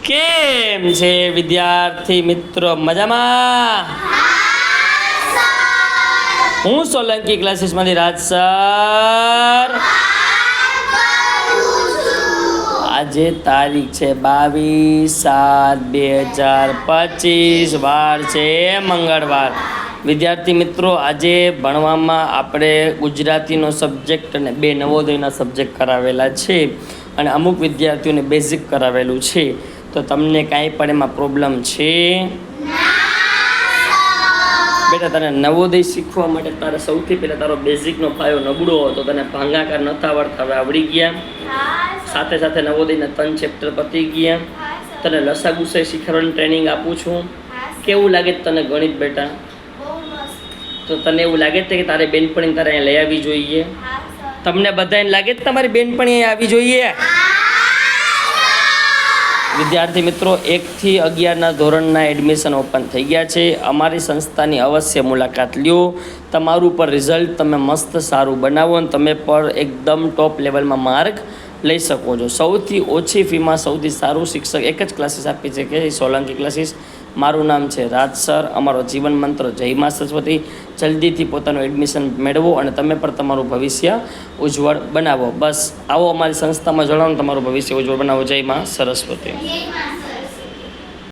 કેમ છે વિદ્યાર્થી મિત્રો? મજામાં? હું સોલંકી ક્લાસીસમાંથી રાજ સર. આજે તારીખ છે 22/7/2025, વાર છે મંગળવાર. વિદ્યાર્થી મિત્રો, આજે ભણવામાં આપણે ગુજરાતીનો સબ્જેક્ટ અને 2 નવોદયના સબ્જેક્ટ કરાવેલા છે અને અમુક વિદ્યાર્થીઓને બેઝિક કરાવેલું છે. તો તમને કાંઈ પણ એમાં પ્રોબ્લેમ છે? બેટા, તને નવોદય શીખવા માટે તારે સૌથી પહેલાં તારો બેઝિકનો પાયો નબળો હતો, તને ભાંગાકાર નતા આવડતા, હવે આવડી ગયા. સાથે સાથે નવોદયના 3 ચેપ્ટર પતી ગયા. તને લસાગુસાઈ શીખવવાની ટ્રેનિંગ આપું છું. કેવું લાગે તને ગણિત બેટા? તો તને એવું લાગે છે કે તારી બેનપણી તારે અહીંયા લઈ આવવી જોઈએ? તમને બધાને લાગે છે તમારી બેનપણી અહીંયા આવી જોઈએ? વિદ્યાર્થી મિત્રો, 1 થી 11ના ધોરણના એડમિશન ઓપન થઈ ગયા છે. અમારી સંસ્થાની અવશ્ય મુલાકાત લ્યો. તમારું પર રિઝલ્ટ તમે મસ્ત સારું બનાવો અને તમે પણ એકદમ ટોપ લેવલમાં માર્ક લઈ શકો છો. સૌથી ઓછી ફીમાં સૌથી સારું શિક્ષક એક જ ક્લાસીસ આપી છે કે સોલંકી ક્લાસીસ. મારું નામ છે રાજ સર. અમારો જીવન મંત્ર જય મા સરસ્વતી. જલ્દીથી પોતાનું એડમિશન મેળવો અને તમે પણ તમારું ભવિષ્ય ઉજ્જવળ બનાવો. બસ આવો અમારી સંસ્થામાં જોડાવો, તમારું ભવિષ્ય ઉજ્જવળ બનાવો. જય મા સરસ્વતી.